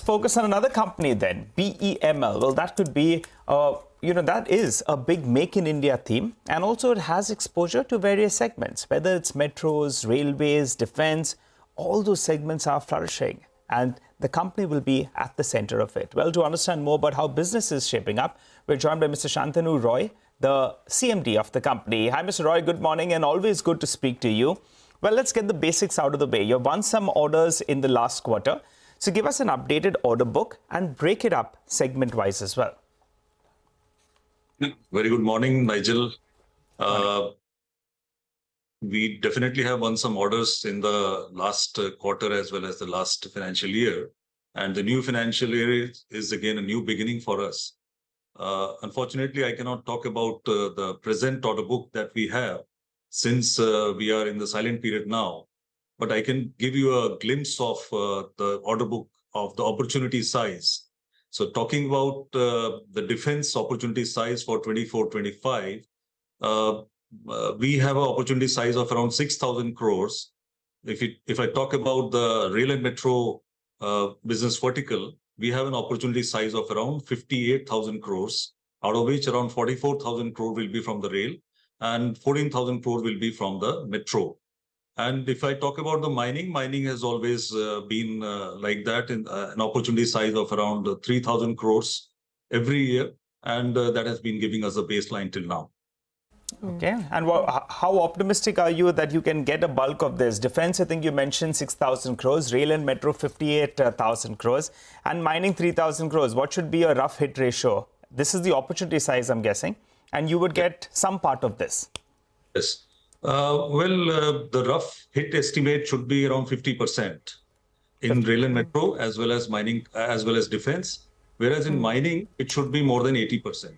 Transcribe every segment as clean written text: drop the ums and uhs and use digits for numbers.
Focus on another company then, BEML. Well, that could be, that is a big Make in India theme. And also it has exposure to various segments, whether it's metros, railways, defense, all those segments are flourishing. And the company will be at the center of it. Well, to understand more about how business is shaping up, we're joined by Mr. Shantanu Roy, the CMD of the company. Hi, Mr. Roy. Good morning and always good to speak to you. Well, let's get the basics out of the way. You've won some orders in the last quarter. So give us an updated order book and break it up segment-wise as well. Very good morning, Nigel. We definitely have won some orders in the last quarter as well as the last financial year. And the new financial year is again a new beginning for us. Unfortunately, I cannot talk about the present order book that we have since we are in the silent period now. But I can give you a glimpse of the order book of the opportunity size. So talking about the defense opportunity size for 24-25, we have an opportunity size of around 6,000 crores. If I talk about the rail and metro business vertical, we have an opportunity size of around 58,000 crores, out of which around 44,000 crore will be from the rail and 14,000 crore will be from the metro. And if I talk about the mining has always been like that, in an opportunity size of around 3,000 crores every year. And that has been giving us a baseline till now. Okay. And how optimistic are you that you can get a bulk of this? Defense, I think you mentioned 6,000 crores, rail and metro 58,000 crores, and mining 3,000 crores. What should be a rough hit ratio? This is the opportunity size, I'm guessing, and you would get some part of this. Yes. The rough hit estimate should be around 50% in rail and metro, as well as mining, as well as defense. Whereas in mining, it should be more than 80%.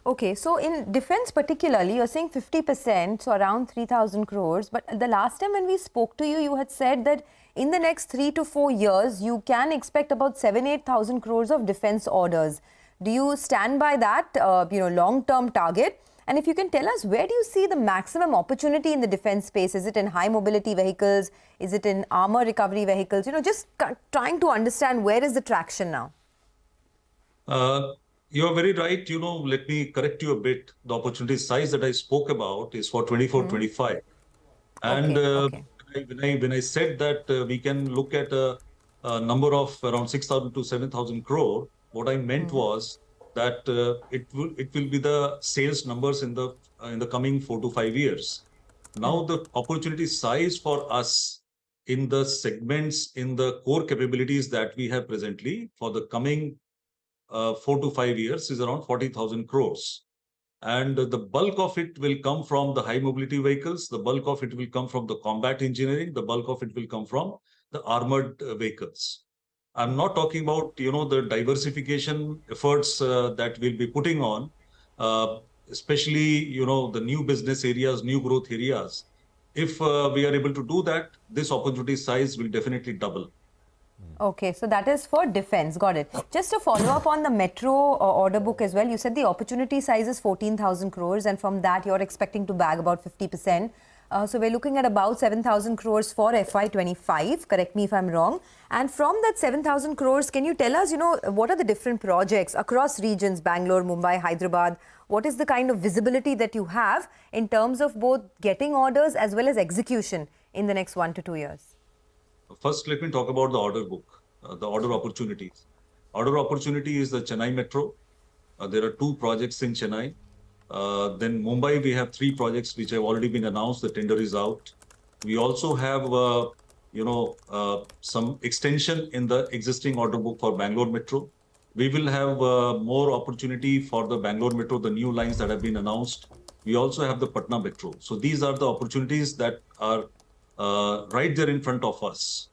Okay, so in defense particularly, you're saying 50%, so around 3,000 crores. But the last time when we spoke to you, you had said that in the next 3 to 4 years, you can expect about 7,000-8,000 crores of defense orders. Do you stand by that, long-term target? And if you can tell us, where do you see the maximum opportunity in the defense space? Is it in high mobility vehicles? Is it in armor recovery vehicles? Just trying to understand where is the traction now? You're very right. Let me correct you a bit. The opportunity size that I spoke about is for 24-25. And when I said that we can look at a number of around 6,000 to 7,000 crore, what I meant was that it will be the sales numbers in the coming 4 to 5 years. Now the opportunity size for us in the segments, in the core capabilities that we have presently for the coming 4 to 5 years is around 40,000 crores. And the bulk of it will come from the high mobility vehicles. The bulk of it will come from the combat engineering. The bulk of it will come from the armored vehicles. I'm not talking about, the diversification efforts that we'll be putting on, especially, the new business areas, new growth areas. If we are able to do that, this opportunity size will definitely double. Okay, so that is for defense. Got it. Just to follow up on the metro order book as well, you said the opportunity size is 14,000 crores and from that you're expecting to bag about 50%. So we're looking at about 7,000 crores for FY25, correct me if I'm wrong. And from that 7,000 crores, can you tell us, what are the different projects across regions, Bangalore, Mumbai, Hyderabad? What is the kind of visibility that you have in terms of both getting orders as well as execution in the next 1 to 2 years? First, let me talk about the order book, the order opportunities. Order opportunity is the Chennai Metro. There are 2 projects in Chennai. Then Mumbai, we have 3 projects which have already been announced. The tender is out. We also have, some extension in the existing order book for Bangalore Metro. We will have more opportunity for the Bangalore Metro, the new lines that have been announced. We also have the Patna Metro. So these are the opportunities that are right there in front of us.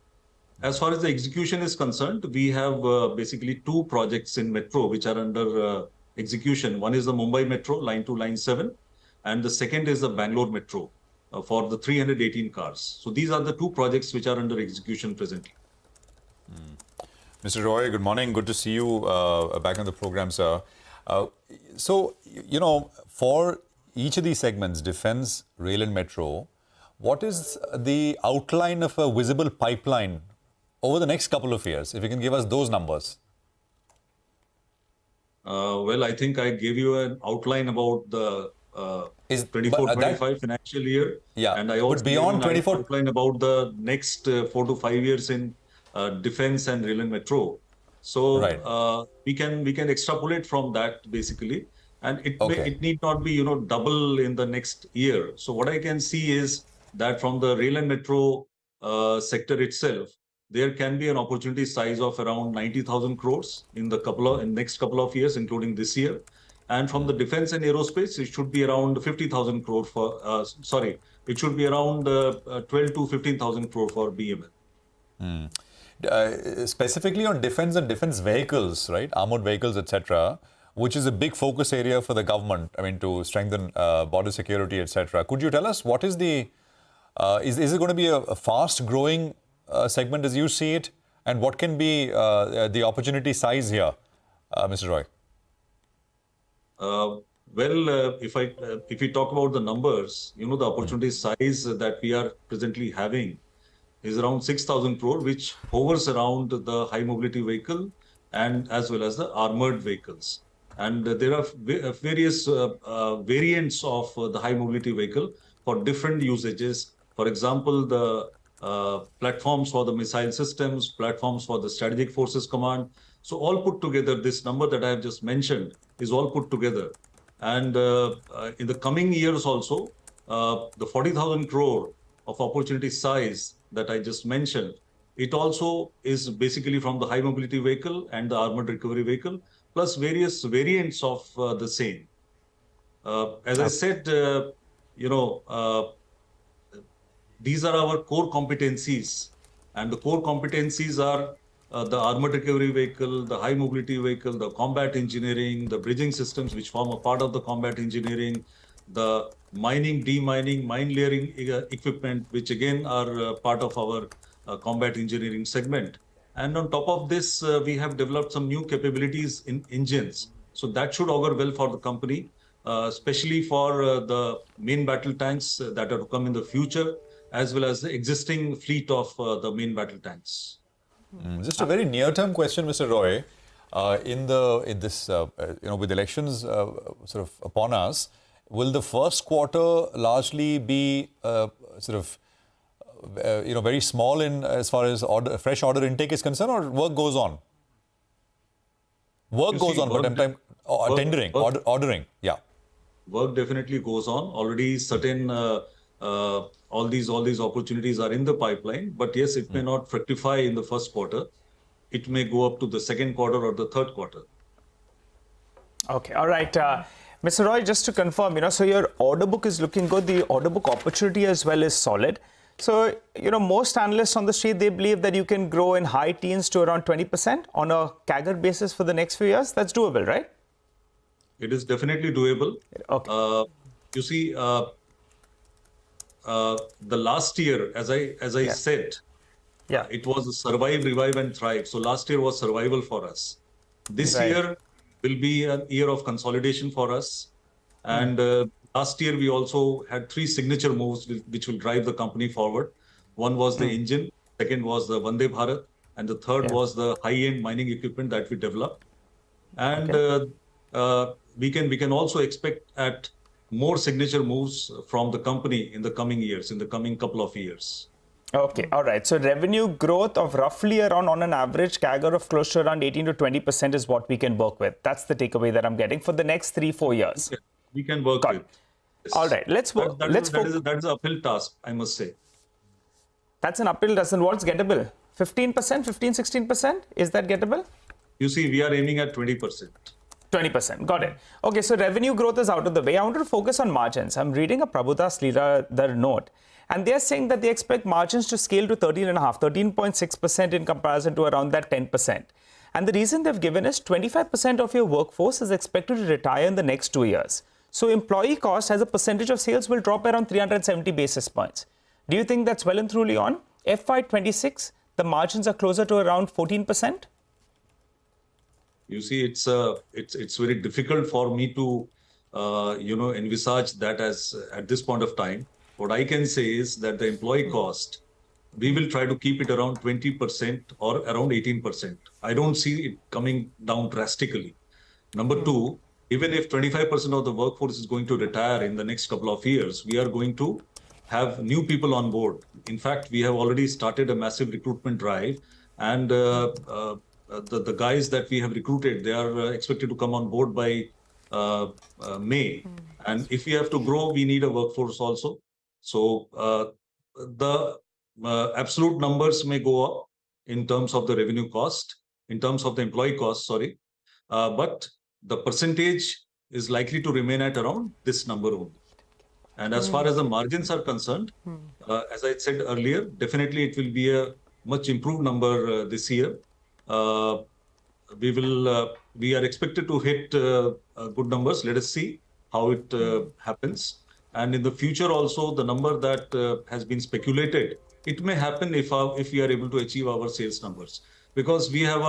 As far as the execution is concerned, we have basically 2 projects in Metro which are under execution. One is the Mumbai Metro, Line 2, Line 7, and the second is the Bangalore Metro for the 318 cars. So these are the 2 projects which are under execution presently. Mr. Roy, good morning. Good to see you back on the program, sir. For each of these segments, defense, rail and metro, what is the outline of a visible pipeline over the next couple of years? If you can give us those numbers. Well, I think I gave you an outline about the Is 24-25 financial year. Yeah, And I but also beyond gave an 24 outline about the next 4 to 5 years in defense and rail and metro. So Right. we can extrapolate from that basically, and Okay. it need not be double in the next year. So what I can see is that from the rail and metro sector itself, there can be an opportunity size of around 90,000 crores in the next couple of years, including this year. And from the defense and aerospace, it should be around 50,000 crore for, it should be around 12 to 15,000 crore for BML. Specifically on defense and defense vehicles, right? Armored vehicles, etc., which is a big focus area for the government. I mean, to strengthen border security, etc. Could you tell us what is the, is it going to be a fast growing segment as you see it? And what can be the opportunity size here, Mr. Roy? If we talk about the numbers, the opportunity size that we are presently having is around 6,000 crore, which hovers around the high mobility vehicle and as well as the armored vehicles. And there are various variants of the high mobility vehicle for different usages. For example, the platforms for the missile systems, platforms for the strategic forces command. So all put together, this number that I have just mentioned is all put together. And in the coming years also, the 40,000 crore of opportunity size that I just mentioned, it also is basically from the high mobility vehicle and the armored recovery vehicle, plus various variants of the same. As I said, these are our core competencies, and the core competencies are the armored recovery vehicle, the high mobility vehicle, the combat engineering, the bridging systems, which form a part of the combat engineering, the mining, demining, mine layering equipment, which again are part of our combat engineering segment. And on top of this, we have developed some new capabilities in engines. So that should augur well for the company, especially for the main battle tanks that are to come in the future, as well as the existing fleet of the main battle tanks. Just a very near-term question, Mr. Roy. With elections sort of upon us, will the first quarter largely be very small in as far as fresh order intake is concerned, or work goes on? Work goes on, but tendering, ordering, yeah. Work definitely goes on. Already certain all these opportunities are in the pipeline, but yes, it may not fructify in the first quarter. It may go up to the second quarter or the third quarter. Okay, all right. Mr. Roy, just to confirm, so your order book is looking good. The order book opportunity as well is solid. So, most analysts on the street, they believe that you can grow in high teens to around 20% on a CAGR basis for the next few years. That's doable, right? It is definitely doable. Okay. You see, the last year, as I said, it was a survive, revive, and thrive. So last year was survival for us. This year will be a year of consolidation for us. And last year, we also had 3 signature moves which will drive the company forward. One was the engine, second was the Vande Bharat, and the third was the high-end mining equipment that we developed. And we can also expect at more signature moves from the company in the coming years, in the coming couple of years. Okay, all right. So revenue growth of roughly around, on an average, CAGR of close to around 18 to 20% is what we can work with. That's the takeaway that I'm getting for the next 3-4 years. Yeah, we can work with. Yes. All right, let's work. That is an uphill task, I must say. That's an uphill task. And what's gettable? 15%, 16%? Is that gettable? You see, we are aiming at 20%. 20%. Got it. Okay, so revenue growth is out of the way. I wanted to focus on margins. I'm reading a Prabhudas Leela note, and they're saying that they expect margins to scale to 13.6% in comparison to around that 10%. And the reason they've given is 25% of your workforce is expected to retire in the next 2 years. So employee cost as a percentage of sales will drop around 370 basis points. Do you think that's well and truly on? FY26, the margins are closer to around 14%? You see, it's very difficult for me to, envisage that as at this point of time. What I can say is that the employee cost we will try to keep it around 20% or around 18%. I don't see it coming down drastically. Number two, even if 25% of the workforce is going to retire in the next couple of years, we are going to have new people on board. In fact, we have already started a massive recruitment drive, and the guys that we have recruited, they are expected to come on board by May. And if we have to grow, we need a workforce also. So the absolute numbers may go up in terms of the revenue cost, in terms of the employee cost, sorry. But the percentage is likely to remain at around this number only. And as far as the margins are concerned, as I said earlier, definitely it will be a much improved number this year. We are expected to hit good numbers. Let us see how it happens. And in the future also, the number that has been speculated, it may happen if we are able to achieve our sales numbers. Because we have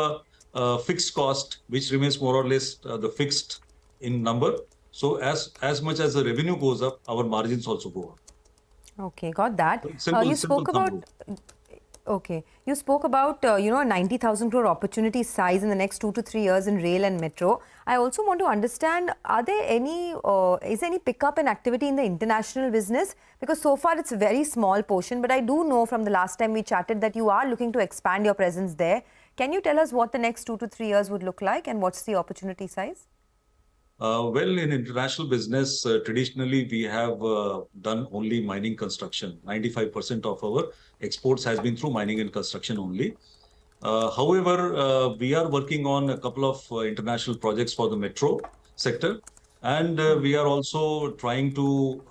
a fixed cost, which remains more or less the fixed in number. So as much as the revenue goes up, our margins also go up. Okay, got that. Simple, You simple spoke about... Okay. You spoke about, a 90,000 crore opportunity size in the next 2 to 3 years in rail and metro. I also want to understand, is there any pickup in activity in the international business? Because so far it's a very small portion, but I do know from the last time we chatted that you are looking to expand your presence there. Can you tell us what the next 2 to 3 years would look like and what's the opportunity size? Well, in international business, traditionally, we have done only mining construction. 95% of our exports has been through mining and construction only. However, we are working on a couple of international projects for the metro sector. And we are also trying to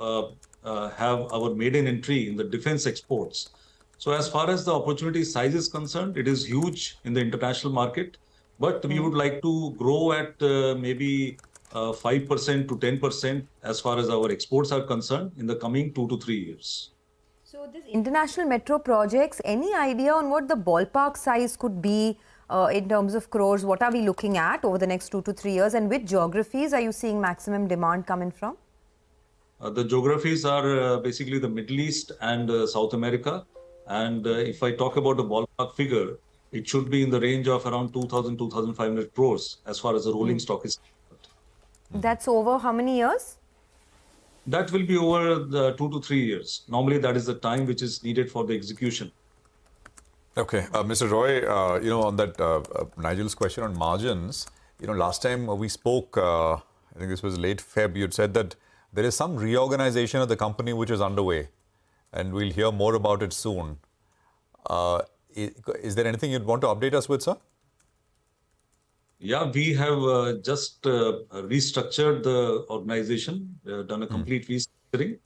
have our maiden entry in the defense exports. So as far as the opportunity size is concerned, it is huge in the international market. But we would like to grow at maybe 5% to 10% as far as our exports are concerned in the coming 2 to 3 years. So this international metro projects, any idea on what the ballpark size could be in terms of crores? What are we looking at over the next 2 to 3 years, and which geographies are you seeing maximum demand coming from? The geographies are basically the Middle East and South America. And if I talk about the ballpark figure, it should be in the range of around 2,000, 2,500 crores as far as the rolling stock is concerned. That's over how many years? That will be over the 2 to 3 years. Normally, that is the time which is needed for the execution. Okay, Mr. Roy, on that Nigel's question on margins, last time we spoke, I think this was late Feb, you'd said that there is some reorganization of the company which is underway, and we'll hear more about it soon. Is there anything you'd want to update us with, sir? Yeah, we have just restructured the organization, done a complete restructuring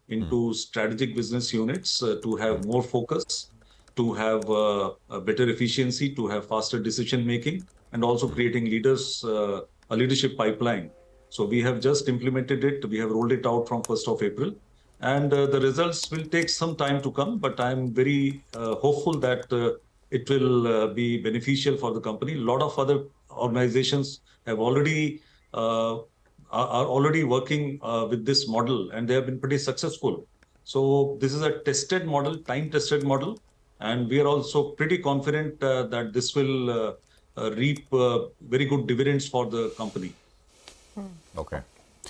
into strategic business units to have more focus, to have a better efficiency, to have faster decision making, and also creating a leadership pipeline. So we have just implemented it. We have rolled it out from 1st of April. And the results will take some time to come, but I'm very hopeful that it will be beneficial for the company. A lot of other organizations have already are already working with this model, and they have been pretty successful. So this is a tested model, time-tested model, and we are also pretty confident that this will reap very good dividends for the company. Okay.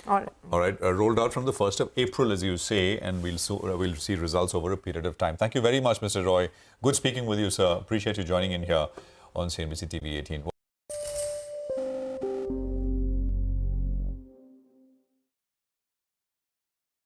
All right. Rolled out from the 1st of April, as you say, and we'll see results over a period of time. Thank you very much, Mr. Roy. Good speaking with you, sir. Appreciate you joining in here on CNBC TV18.